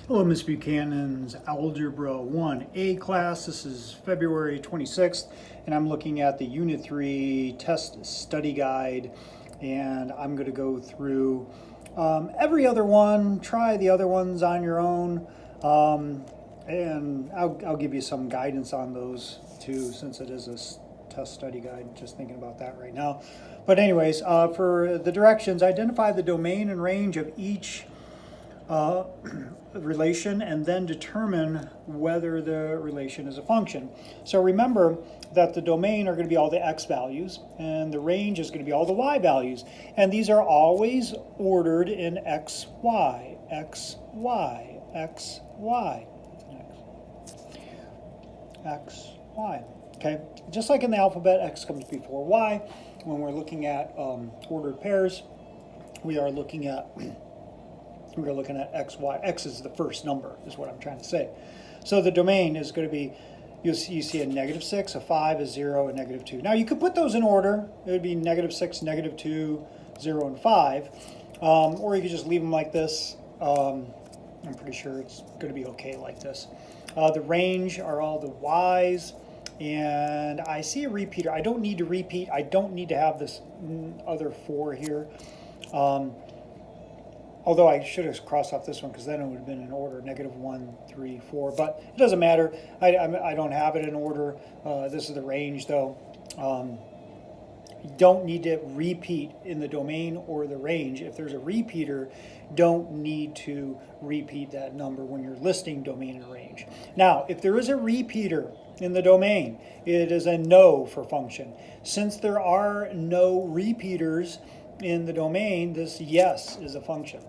Hello, Ms. Buchanan's Algebra 1A class. This is February 26th, and I'm looking at the Unit 3 test study guide, and I'm going to go through every other one, try the other ones on your own, and I'll give you some guidance on those too, since it is a test study guide, just thinking about that right now. But anyways, for the directions, identify the domain and range of each uh, relation and then determine whether the relation is a function. So remember that the domain are going to be all the x values and the range is going to be all the y values. And these are always ordered in x, y, x, y, x, y, x, y. Okay, just like in the alphabet, x comes before y. When we're looking at ordered pairs, we are looking at x, y. X is the first number, is what I'm trying to say. So the domain is going to be, you see a -6, a 5, a 0, a -2. Now you could put those in order. It would be -6, -2, 0, and 5. Or you could just leave them like this. I'm pretty sure it's going to be okay like this. The range are all the y's. And I see a repeater. I don't need to repeat. I don't need to have this other 4 here. Although I should have crossed off this one because then it would have been in order, -1, 3, 4. But it doesn't matter. I don't have it in order. This is the range though. You don't need to repeat in the domain or the range. If there's a repeater, don't need to repeat that number when you're listing domain and range. Now, if there is a repeater in the domain, it is a no for function. Since there are no repeaters in the domain, this yes is a function.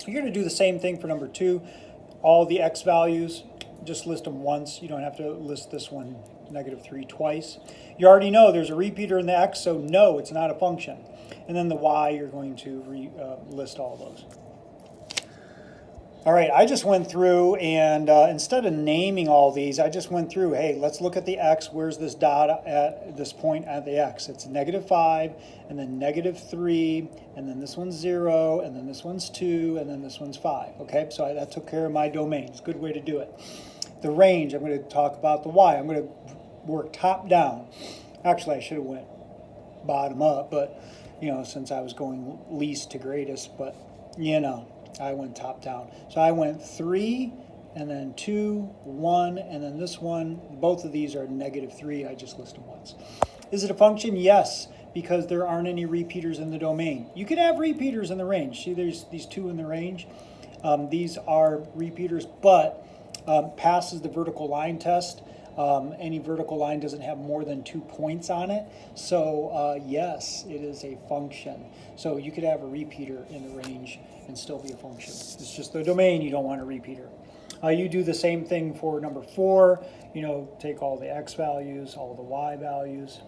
You're going to do the same thing for number 2. All the x values, just list them once. You don't have to list this one, -3, twice. You already know there's a repeater in the x, so no, it's not a function. And then the y, you're going to list all those. All right, I just went through and instead of naming all these, I just went through, hey, let's look at the x. Where's this dot at this point at the x? It's -5, and then -3, and then this one's 0, and then this one's 2, and then this one's 5. Okay, so that took care of my domain. It's a good way to do it. The range, I'm going to talk about the y. I'm going to work top down. Actually, I should have went bottom up, but, since I was going least to greatest, but, I went top down. So I went 3, and then 2, 1, and then this one. Both of these are -3. I just list them once. Is it a function? Yes, because there aren't any repeaters in the domain. You can have repeaters in the range. See, there's these 2 in the range. These are repeaters, but passes the vertical line test. Any vertical line doesn't have more than 2 points on it. So yes, it is a function. So you could have a repeater in the range and still be a function. It's just the domain you don't want a repeater. You do the same thing for number 4. Take all the x values, all the y values.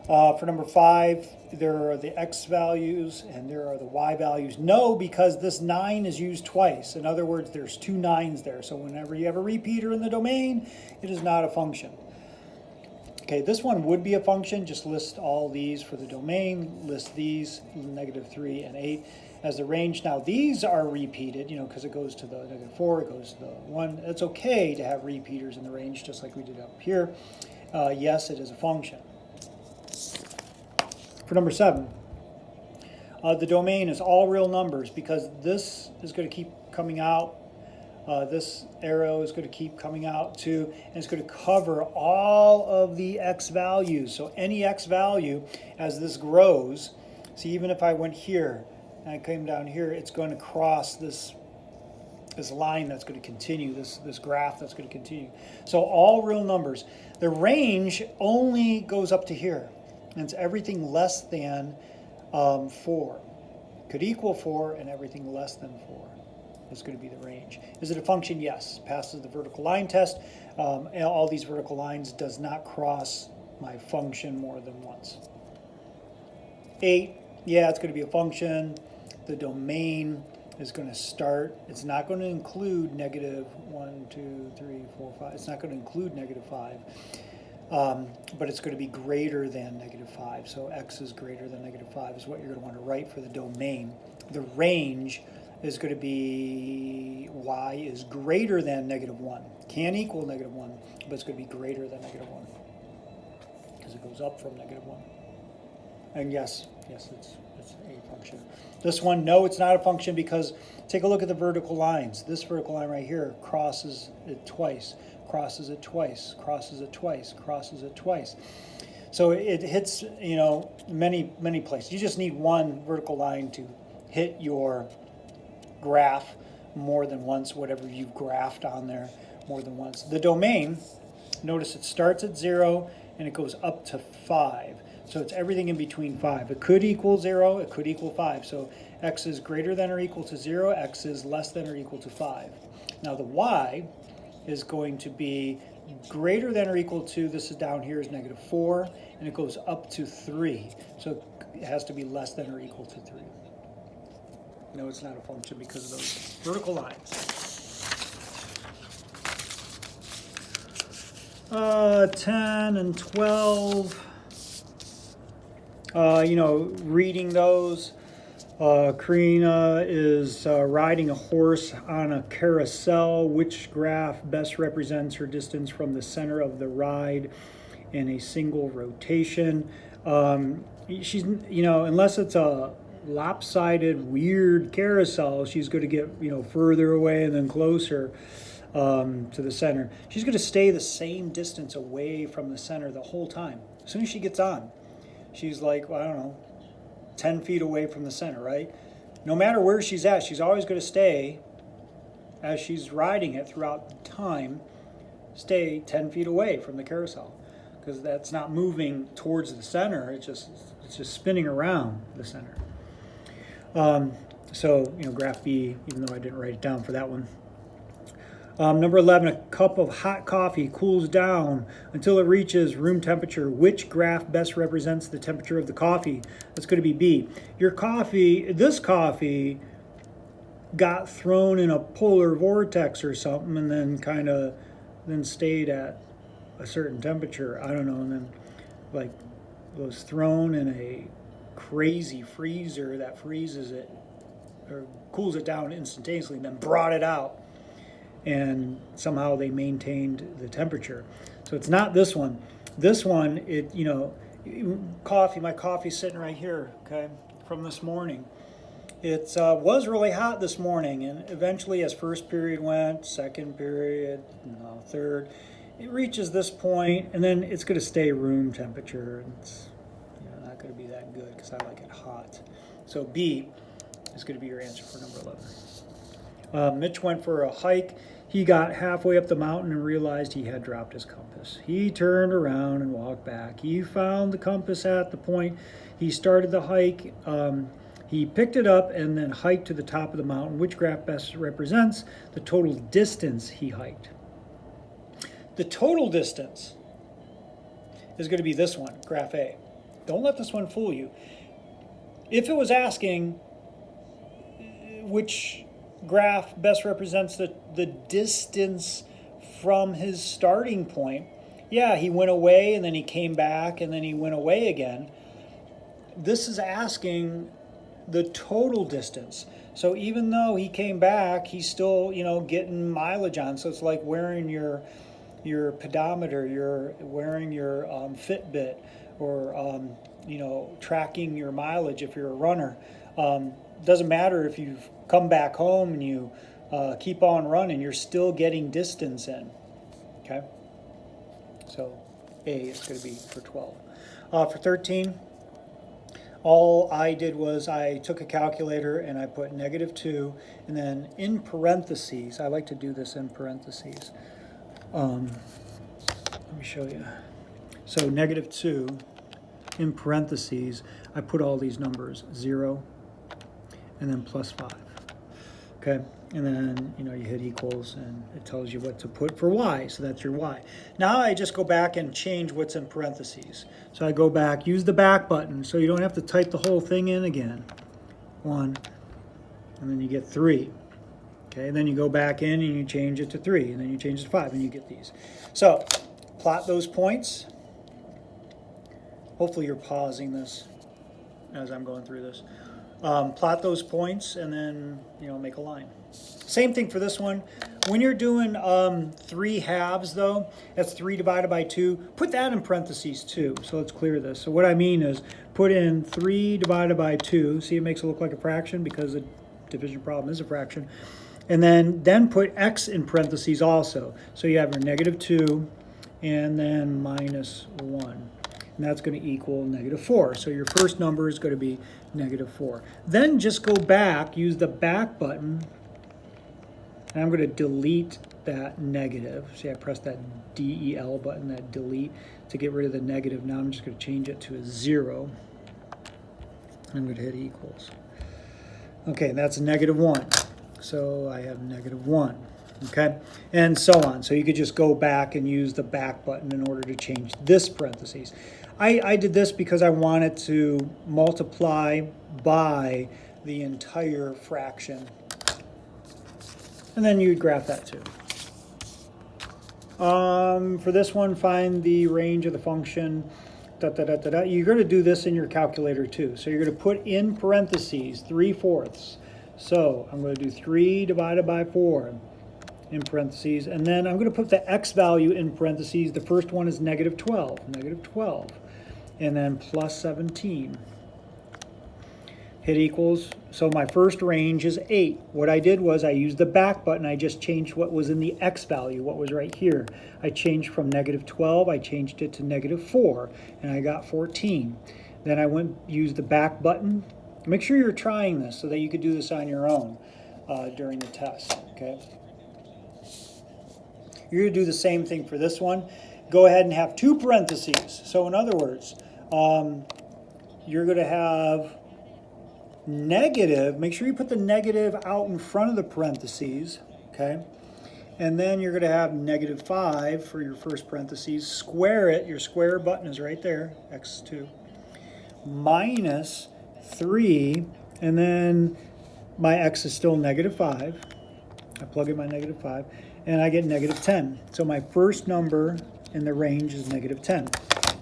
For number 5, there are the x values and there are the y values. No, because this 9 is used twice. In other words, there's 2 9s there. So whenever you have a repeater in the domain, it is not a function. Okay, this one would be a function. Just list all these for the domain. List these, -3 and 8 as the range. Now these are repeated, because it goes to the -4, it goes to the 1. It's okay to have repeaters in the range, just like we did up here. Yes, it is a function. For number 7, the domain is all real numbers because this is going to keep coming out. This arrow is going to keep coming out too, and it's going to cover all of the x values. So any x value, as this grows, see, even if I went here and I came down here, it's going to cross this line that's going to continue, this graph that's going to continue. So all real numbers. The range only goes up to here. And it's everything less than 4. Could equal 4, and everything less than 4 is going to be the range. Is it a function? Yes. Passes the vertical line test. All these vertical lines does not cross my function more than once. 8, yeah, it's going to be a function. The domain is going to start. It's not going to include -1, 2, 3, 4, 5. It's not going to include -5. But it's going to be greater than -5. So x is greater than -5 is what you're going to want to write for the domain. The range is going to be y is greater than -1. Can equal -1, but it's going to be greater than -1 because it goes up from -1. And yes, it's a function. This one, no, it's not a function because take a look at the vertical lines. This vertical line right here crosses it twice, crosses it twice, crosses it twice, crosses it twice. So it hits, many places. You just need one vertical line to hit your graph more than once, whatever you've graphed on there more than once. The domain, notice it starts at 0 and it goes up to 5. So it's everything in between 5. It could equal 0, it could equal 5. So x is greater than or equal to 0, x is less than or equal to 5. Now the y is going to be greater than or equal to, this is down here, is -4, and it goes up to 3. So it has to be less than or equal to 3. No, it's not a function because of those vertical lines. 10 and 12, reading those. Karina is riding a horse on a carousel. Which graph best represents her distance from the center of the ride in a single rotation? She's, unless it's a lopsided, weird carousel, she's going to get, further away and then closer to the center. She's going to stay the same distance away from the center the whole time. As soon as she gets on, she's like, well, I don't know, 10 feet away from the center, right? No matter where she's at, she's always going to stay, as she's riding it throughout the time, stay 10 feet away from the carousel, because that's not moving towards the center, it's just spinning around the center. So, graph B, even though I didn't write it down for that one. Number 11, a cup of hot coffee cools down until it reaches room temperature. Which graph best represents the temperature of the coffee? That's going to be B. This coffee got thrown in a polar vortex or something and then stayed at a certain temperature. I don't know, and then was thrown in a crazy freezer that freezes it or cools it down instantaneously and then brought it out. And somehow they maintained the temperature. So it's not this one. This one, my coffee's sitting right here, okay, from this morning. It was really hot this morning, and eventually as first period went, second period, third, it reaches this point, and then it's going to stay room temperature. It's not going to be that good because I like it hot. So B is going to be your answer for number 11. Mitch went for a hike. He got halfway up the mountain and realized he had dropped his compass. He turned around and walked back. He found the compass at the point he started the hike. He picked it up and then hiked to the top of the mountain. Which graph best represents the total distance he hiked? The total distance is going to be this one, graph A. Don't let this one fool you. If it was asking which graph best represents the distance from his starting point, yeah, he went away and then he came back and then he went away again. This is asking the total distance. So even though he came back, he's still, getting mileage on. So it's like wearing your pedometer, you're wearing your Fitbit, or tracking your mileage if you're a runner. Doesn't matter if you've come back home and you keep on running, you're still getting distance in. Okay? So A is going to be for 12. For 13, all I did was I took a calculator and I put -2, and then in parentheses, I like to do this in parentheses. Let me show you. So -2, in parentheses, I put all these numbers, 0, and then +5. Okay, and then you hit equals and it tells you what to put for y, so that's your y. Now I just go back and change what's in parentheses. So I go back, use the back button so you don't have to type the whole thing in again. 1, and then you get 3. Okay, and then you go back in and you change it to 3, and then you change it to 5, and you get these. So plot those points. Hopefully you're pausing this as I'm going through this. plot those points, and then, make a line. Same thing for this one. When you're doing 3 halves though, that's 3 divided by 2, put that in parentheses too. So let's clear this. So what I mean is put in 3 divided by 2. See, it makes it look like a fraction because the division problem is a fraction. And then put x in parentheses also. So you have your -2 and then -1. And that's going to equal -4. So your first number is going to be -4. Then just go back, use the back button, and I'm going to delete that negative. See, I pressed that DEL button, that delete, to get rid of the negative. Now I'm just going to change it to a 0. I'm going to hit equals. Okay, that's -1. So I have -1. Okay, and so on. So you could just go back and use the back button in order to change this parentheses. I did this because I wanted to multiply by the entire fraction. And then you'd graph that too. For this one, find the range of the function. You're going to do this in your calculator too. So you're going to put in parentheses 3/4. So I'm going to do 3 divided by 4 in parentheses. And then I'm going to put the x value in parentheses. The first one is -12. And then plus 17. Hit equals. So my first range is 8. What I did was I used the back button. I just changed what was in the x value, what was right here. I changed from -12, I changed it to -4, and I got 14. Then I used the back button. Make sure you're trying this so that you could do this on your own during the test, okay? You're going to do the same thing for this one. Go ahead and have 2 parentheses. So in other words, you're going to have negative. Make sure you put the negative out in front of the parentheses, okay? And then you're going to have -5 for your first parentheses. Square it. Your square button is right there, x2, -3, and then my x is still -5. I plug in my -5, and I get -10. So my first number in the range is -10.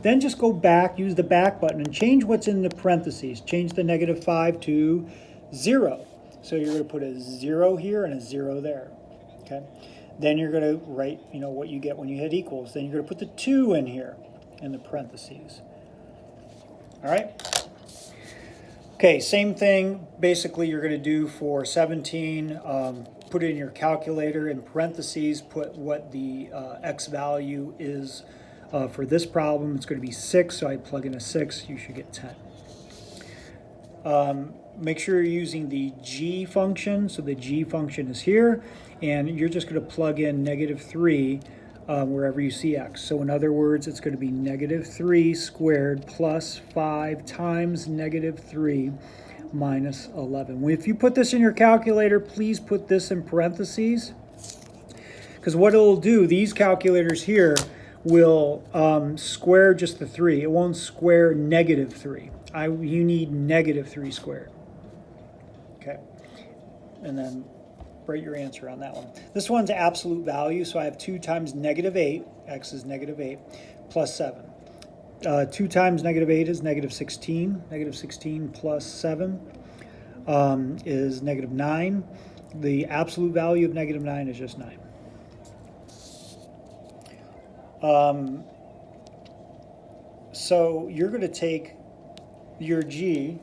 Then just go back, use the back button, and change what's in the parentheses. Change the -5 to 0. So you're going to put a 0 here and a 0 there. Okay. Then you're going to write, what you get when you hit equals. Then you're going to put the 2 in here in the parentheses. All right. Okay, same thing. Basically, you're going to do for 17. Put it in your calculator in parentheses. Put what the x value is. For this problem, it's going to be 6, so I plug in a 6, you should get 10. Make sure you're using the g function, so the g function is here, and you're just going to plug in -3 wherever you see x. So in other words, it's going to be -3 squared plus 5 times -3 minus 11. If you put this in your calculator, please put this in parentheses, because what it'll do, these calculators here, will square just the 3. It won't square -3. You need -3 squared. Okay. And then write your answer on that one. This one's absolute value, so I have 2 times -8. X is -8 plus 7. 2 times -8 is -16. -16 plus 7 is -9. The absolute value of -9 is just 9. So you're going to take your g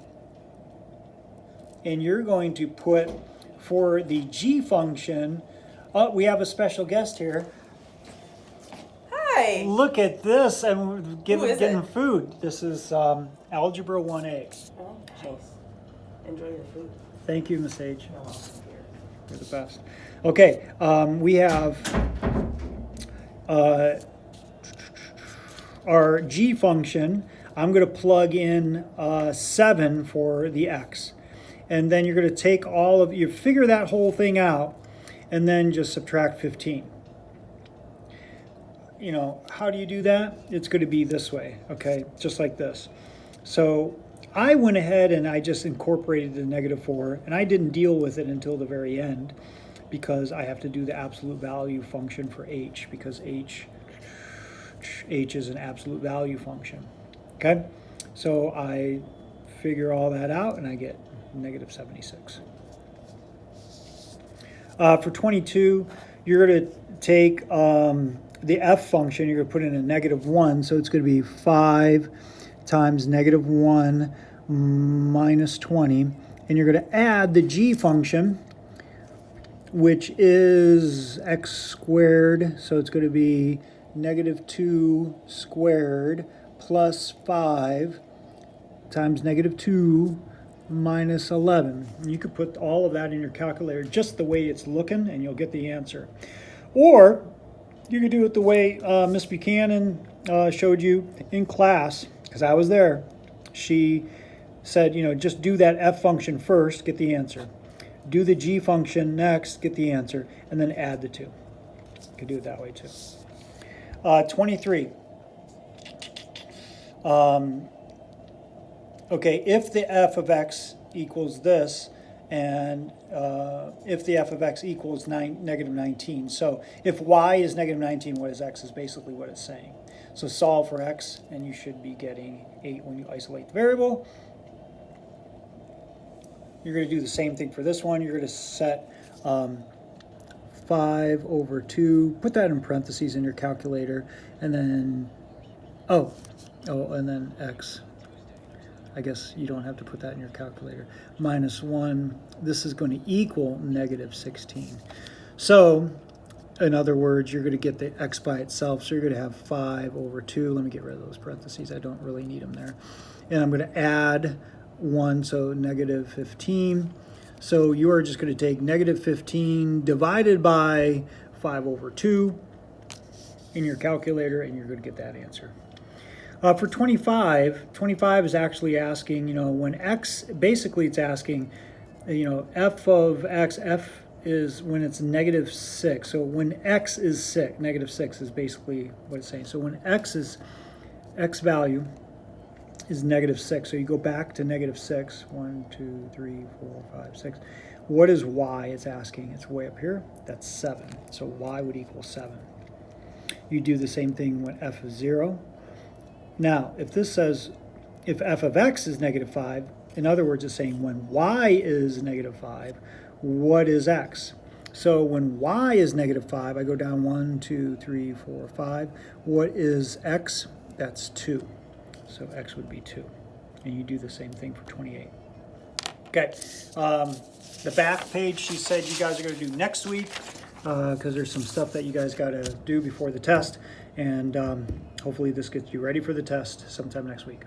and you're going to put for the g function. Oh, we have a special guest here. Hi. Look at this, and we're getting it? food. This is Algebra 1A. Oh, nice. Enjoy your food. Thank you, Miss H. You're the best. Okay, we have our g function. I'm going to plug in 7 for the x. And then you're going to take you figure that whole thing out, and then just subtract 15. How do you do that? It's going to be this way, okay? Just like this. So I went ahead and I just incorporated the -4, and I didn't deal with it until the very end because I have to do the absolute value function for h, because h is an absolute value function. Okay, so I figure all that out and I get negative 76. For 22, you're going to take the f function, you're going to put in a negative 1, so it's going to be 5 times negative 1 minus 20, and you're going to add the g function, which is x squared, so it's going to be negative 2 squared plus 5 times negative 2 minus 11. And you could put all of that in your calculator just the way it's looking, and you'll get the answer. Or you could do it the way Miss Buchanan showed you in class, because I was there. She said, just do that f function first, get the answer. Do the g function next, get the answer, and then add the two. You could do it that way too. 23. Okay, if the f of x equals this, and if the f of x equals negative 19. So if y is negative 19, what is x is basically what it's saying. So solve for x, and you should be getting 8 when you isolate the variable. You're going to do the same thing for this one. You're going to set 5 over 2, put that in parentheses in your calculator, and then, and then x. I guess you don't have to put that in your calculator. Minus 1, this is going to equal negative 16. So, in other words, you're going to get the x by itself. So you're going to have 5 over 2. Let me get rid of those parentheses. I don't really need them there. And I'm going to add 1, so negative 15. So you are just going to take negative 15 divided by 5 over 2 in your calculator, and you're going to get that answer. For 25 is actually asking, when x, basically it's asking, f of x, f is when it's negative 6. So when x is 6, negative 6 is basically what it's saying. So when x value is negative 6, so you go back to negative 6, 1, 2, 3, 4, 5, 6. What is y? It's asking. It's way up here. That's 7. So y would equal 7. You do the same thing when f is 0. Now, if this says, if f of x is negative 5, in other words, it's saying when y is negative 5, what is x? So when y is negative 5, I go down 1, 2, 3, 4, 5. What is x? That's 2. So x would be 2. And you do the same thing for 28. Okay, the back page, she said you guys are going to do next week, because there's some stuff that you guys got to do before the test. And hopefully this gets you ready for the test sometime next week.